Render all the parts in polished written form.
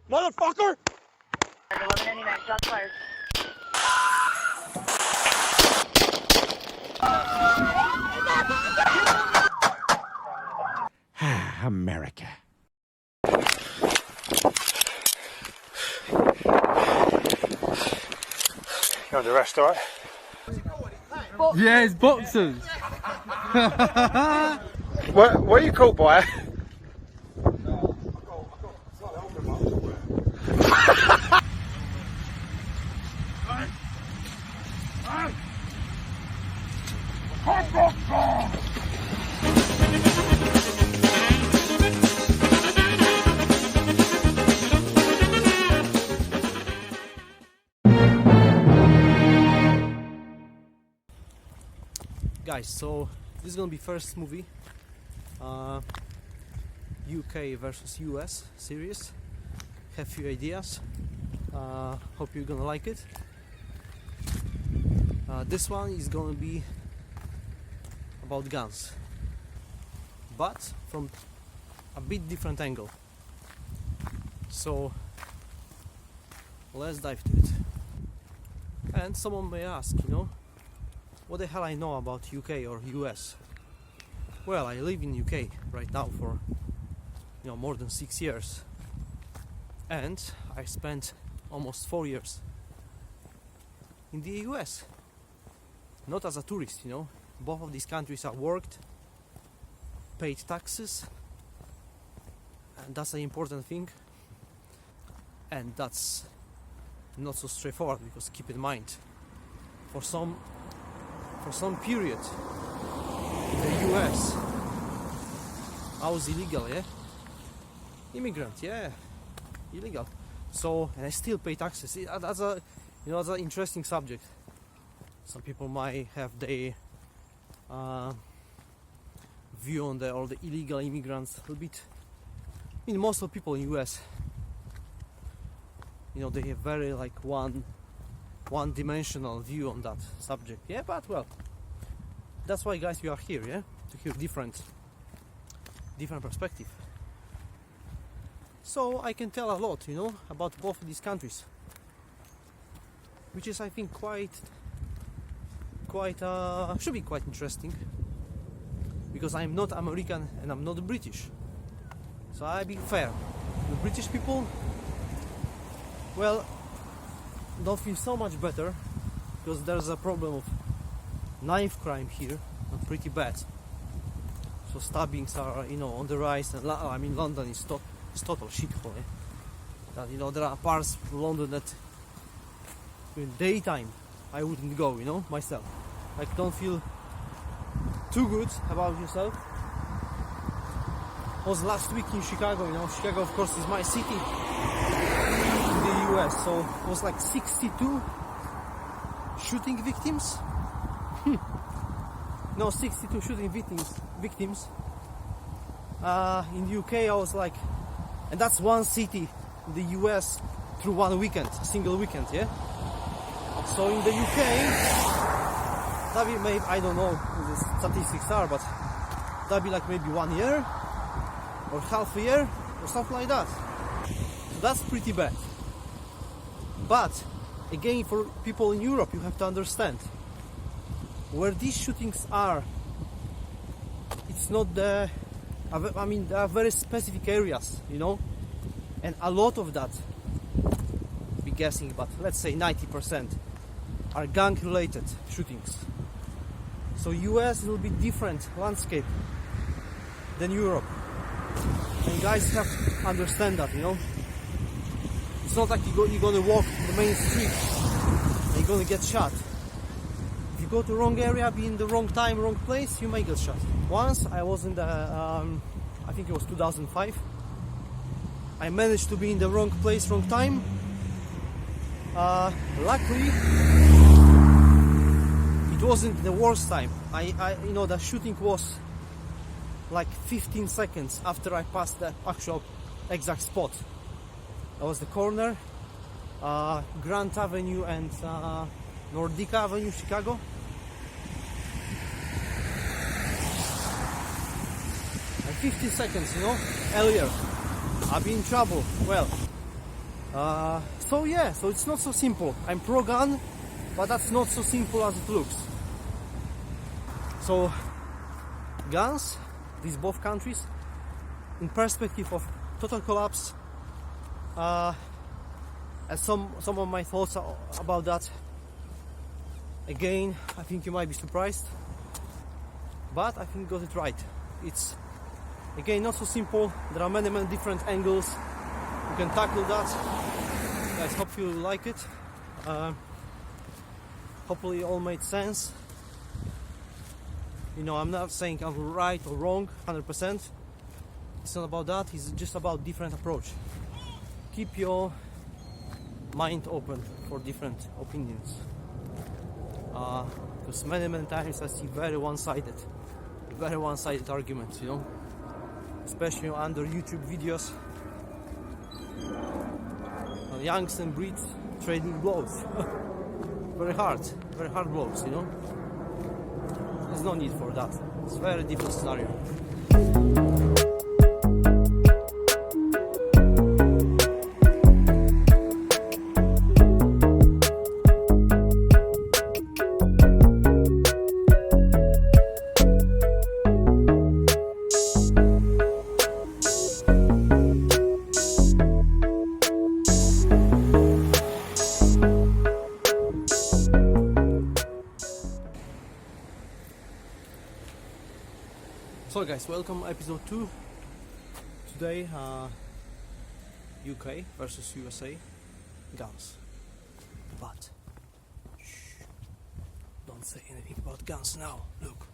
Motherfucker! 1199, shots fired. America. Know the rest, alright? Yeah, it's boxers. What are you called by? Guys, so this is gonna be first movie, UK versus US series. Have few ideas. Hope you're gonna like it. This one is gonna be about guns, but from a bit different angle. So let's dive to it. And someone may ask, what the hell I know about UK or US? Well, I live in UK right now for more than 6 years, and I spent almost 4 years in the US, not as a tourist. Both of these countries I worked, paid taxes, and that's an important thing, and that's not so straightforward, because keep in mind, for some period in the US I was illegal, immigrant, illegal. So, and I still pay taxes. That's that's an interesting subject. Some people might have their view on all the illegal immigrants a little bit. Most of the people in US, they have very one-dimensional view on that subject. But well, that's why, guys, we are here, to hear different perspective. So I can tell a lot, about both of these countries, which is, I think, should be quite interesting, because I'm not American and I'm not British. So I'll be fair. The British people, well, don't feel so much better, because there's a problem of knife crime here, pretty bad. So stabbings are, on the rise, and London is total shithole. That there are parts of London that in daytime I wouldn't go, myself. Don't feel too good about yourself. I was last week in Chicago. Chicago, of course, is my city in the US. So it was 62 shooting victims. No, 62 shooting victims. In the UK, I was and that's one city in the US through one weekend, a single weekend, So in the UK, that'd be maybe, I don't know what the statistics are, but that'd be maybe 1 year or half a year or something like that. So that's pretty bad. But again, for people in Europe, you have to understand where these shootings are. It's not there are very specific areas, and a lot of that, be guessing, but let's say 90% are gang-related shootings. So US will be different landscape than Europe, and guys have to understand that. It's not like you're gonna walk in the main street and you're gonna get shot. If you go to the wrong area, be in the wrong time, wrong place, you may get shot. Once I was in the, I think it was 2005. I managed to be in the wrong place, wrong time. Luckily, it wasn't the worst time. The shooting was 15 seconds after I passed the actual exact spot. That was the corner, Grant Avenue and Nordica Avenue, Chicago. 50 seconds, earlier, I'd be in trouble. Well, So it's not so simple. I'm pro-gun, but that's not so simple as it looks. So guns, these both countries, in perspective of total collapse, and some of my thoughts about that. Again, I think you might be surprised, but I think you got it right. It's again not so simple. There are many different angles you can tackle that. Guys, hope you like it. Hopefully it all made sense. You know, I'm not saying I'm right or wrong 100%. It's not about that. It's just about different approach. Keep your mind open for different opinions. Because many times I see very one-sided arguments, you know, especially under YouTube videos. Youngs and Brits trading blows. very hard blows, you know. There's no need for that. It's a very different scenario. So guys, welcome episode 2. Today UK versus USA guns. But shh, don't say anything about guns now. Look.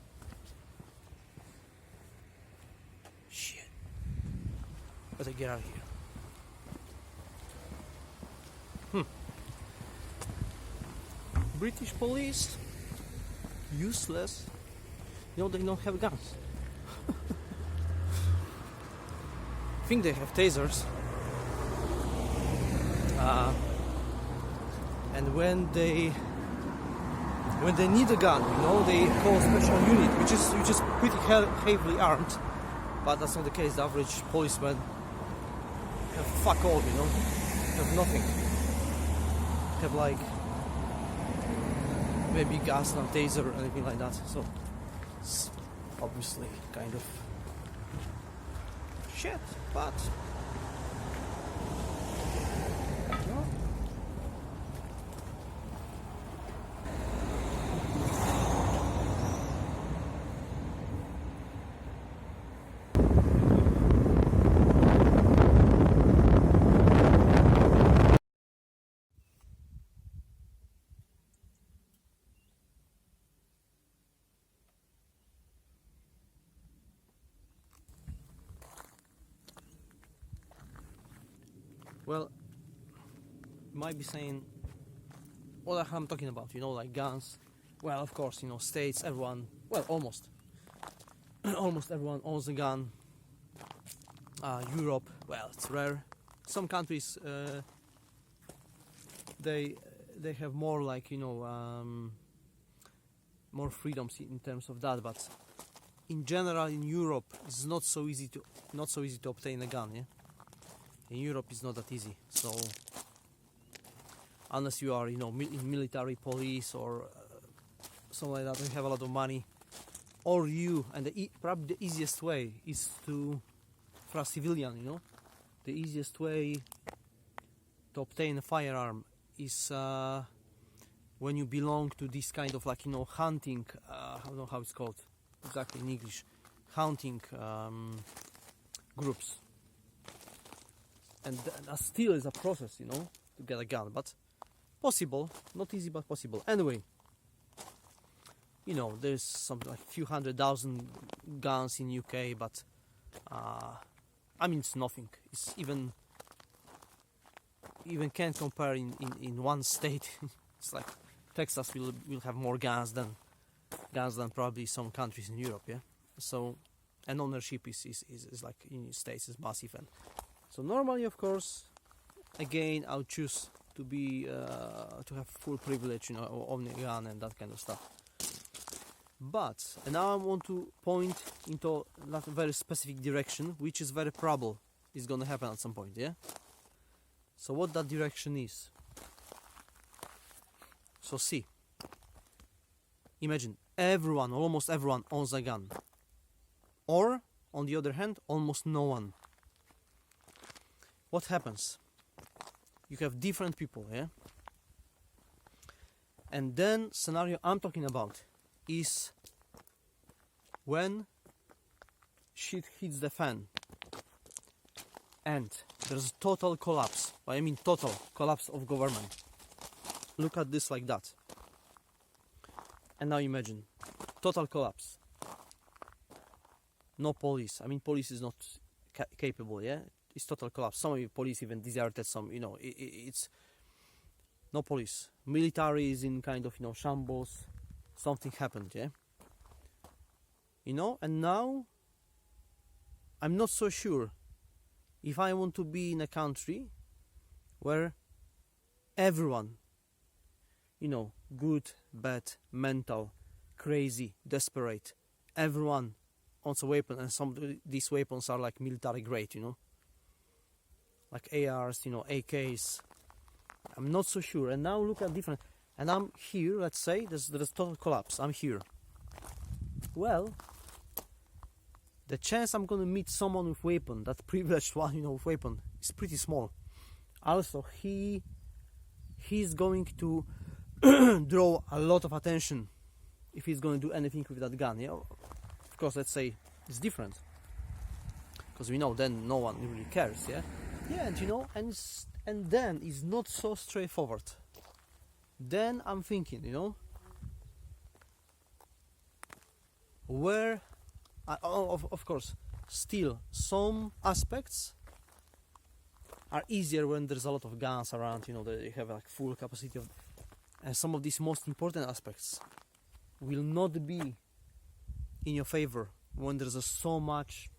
Shit. Better get out of here. British police, useless. You know, they don't have guns. I think they have tasers, and when they need a gun, you know, they call a special unit, which is pretty heavily armed. But that's not the case. The average policeman have fuck all, you know, have nothing. Have like maybe gas, not taser or anything like that. So it's obviously kind of shit, but no. Well, you might be saying, what the hell I'm talking about, you know, like guns. Well, of course, you know, states, everyone, well, almost everyone owns a gun. Europe, well, it's rare. Some countries, they have more, like, you know, more freedoms in terms of that. But in general, in Europe, it's not so easy to obtain a gun. Yeah. In Europe, it's not that easy. So, unless you are, you know, in military, police, or something like that, and you have a lot of money, or probably the easiest way is for a civilian, you know, the easiest way to obtain a firearm is when you belong to this kind of, like, you know, hunting. I don't know how it's called exactly in English. Hunting groups. And that still is a process, you know, to get a gun, but possible, not easy, but possible. Anyway, you know, there's something like a few 100,000 guns in UK, but I mean, it's nothing. It's even can't compare in one state. It's like Texas will have more guns than probably some countries in Europe, yeah. So, and ownership is like in the States is massive. And so normally, of course, again, I'll choose to be to have full privilege, you know, owning a gun and that kind of stuff. But and now I want to point into that very specific direction, which is very probable is going to happen at some point. Yeah. So what that direction is? So see, imagine everyone, almost everyone owns a gun. Or, on the other hand, almost no one. What happens? You have different people, yeah? And then scenario I'm talking about is when shit hits the fan and there's total collapse. I mean total collapse of government. Look at this like that. And now imagine total collapse. No police. I mean police is not capable, yeah? It's total collapse. Some of the police even deserted, some, you know, it's no police. Military is in kind of, you know, shambles. Something happened, yeah? You know, and now I'm not so sure if I want to be in a country where everyone, you know, good, bad, mental, crazy, desperate, everyone owns a weapon, and some of these weapons are like military grade, you know, like ARs, you know, AKs. I'm not so sure. And now look at different. And I'm here. Let's say there's total collapse. I'm here. Well, the chance I'm gonna meet someone with weapon, that privileged one, you know, with weapon, is pretty small. Also, he's going to draw a lot of attention if he's going to do anything with that gun. Yeah, of course. Let's say it's different because we know then no one really cares. Yeah, yeah, and you know, and then it's not so straightforward. Then I'm thinking, you know, where, of course, still some aspects are easier when there's a lot of guns around, you know, they have like full capacity of, and some of these most important aspects will not be in your favor when there's so much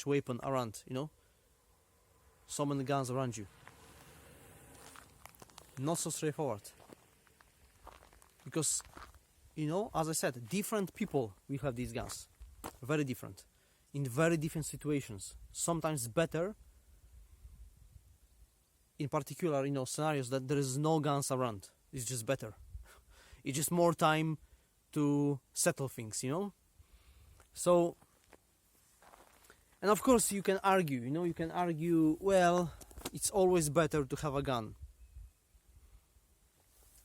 weapon around, you know, so many guns around you. Not so straightforward, because, you know, as I said, different people will have these guns, very different, in very different situations. Sometimes better, in particular, you know, scenarios that there is no guns around. It's just better. It's just more time to settle things, you know. So, and of course you can argue, you know, you can argue, well, it's always better to have a gun.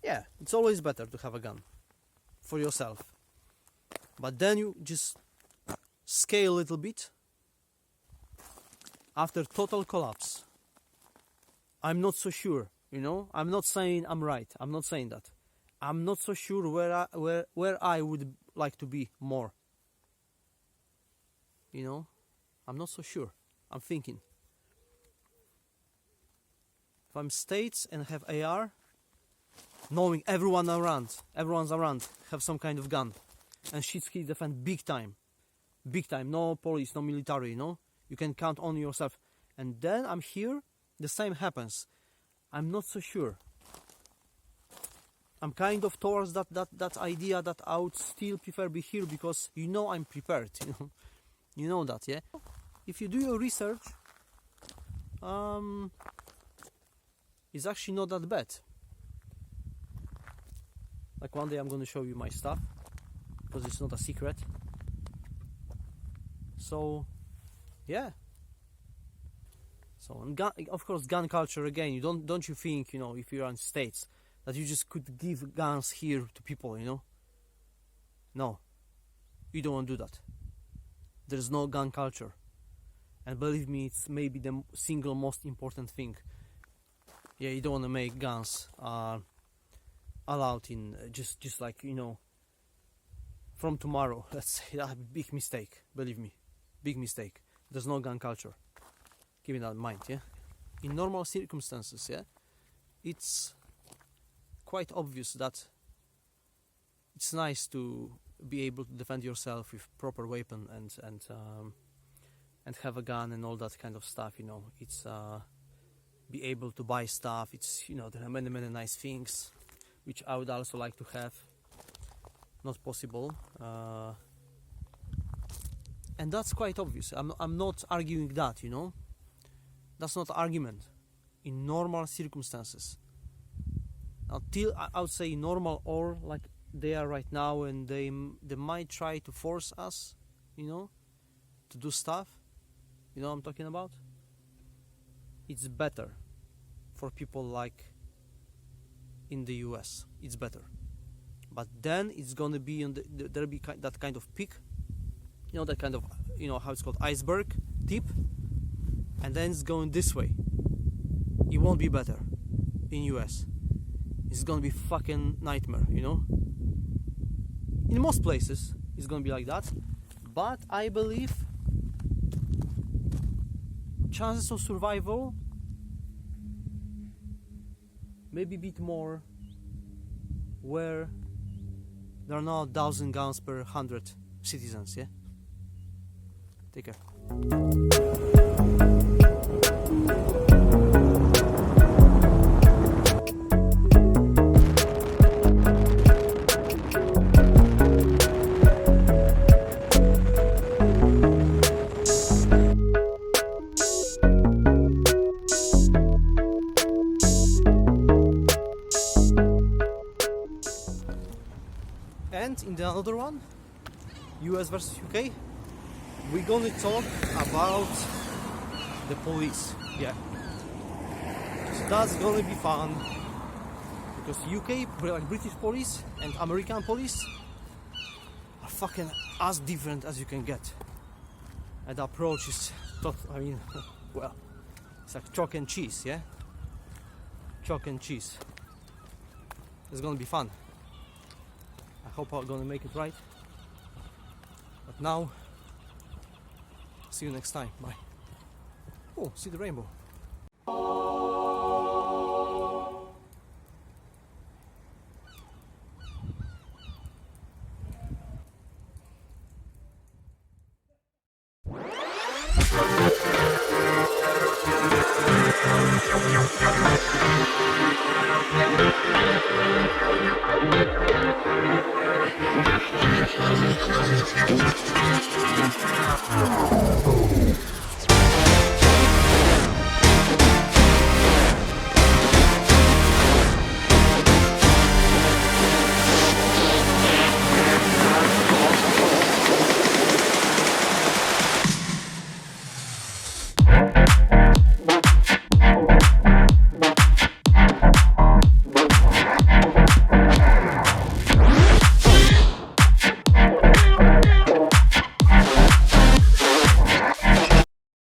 Yeah, it's always better to have a gun for yourself. But then you just scale a little bit. After total collapse, I'm not so sure, you know. I'm not saying I'm right. I'm not saying that. I'm not so sure where I would like to be more. You know, I'm not so sure. I'm thinking. If I'm States and have AR, knowing everyone's around, have some kind of gun, and shit hits the fan big time, no police, no military, you know, you can count on yourself. And then I'm here, the same happens. I'm not so sure. I'm kind of towards that idea that I would still prefer be here, because, you know, I'm prepared, you know that, yeah. If you do your research, it's actually not that bad. Like one day I'm going to show you my stuff, because it's not a secret. So, yeah. So, and of course, gun culture again. You don't you think, you know, if you're in States, that you just could give guns here to people, you know? No, you don't want to do that. There's no gun culture, and believe me, it's maybe the single most important thing. Yeah, you don't want to make guns allowed in just like, you know, from tomorrow. Let's say that big mistake. Believe me, big mistake. There's no gun culture. Keep that in mind. Yeah, in normal circumstances, yeah, it's quite obvious that it's nice to be able to defend yourself with proper weapon and have a gun and all that kind of stuff. You know, it's be able to buy stuff. It's, you know, there are many nice things which I would also like to have. Not possible, and that's quite obvious. I'm not arguing that, you know. That's not argument. in normal circumstances. Until I would say normal, or like they are right now, and they might try to force us, to do stuff. You know what I'm talking about? It's better for people like in the US. It's better. But then it's gonna be there'll be that kind of peak, that kind of, how it's called, iceberg tip, and then it's going this way. It won't be better in US. It's gonna be fucking nightmare, In most places, it's gonna be like that. But I believe chances of survival maybe a bit more where there are not 1,000 guns per 100 citizens, yeah? Take care. And in the other one, US versus UK, we're gonna talk about the police. Yeah, so that's gonna be fun, because UK, like British police and American police, are fucking as different as you can get, and the approach is well, it's like chalk and cheese. Yeah, chalk and cheese. It's gonna be fun. I hope I'm gonna make it right. But now, see you next time. Bye. Oh, see the rainbow. Oh.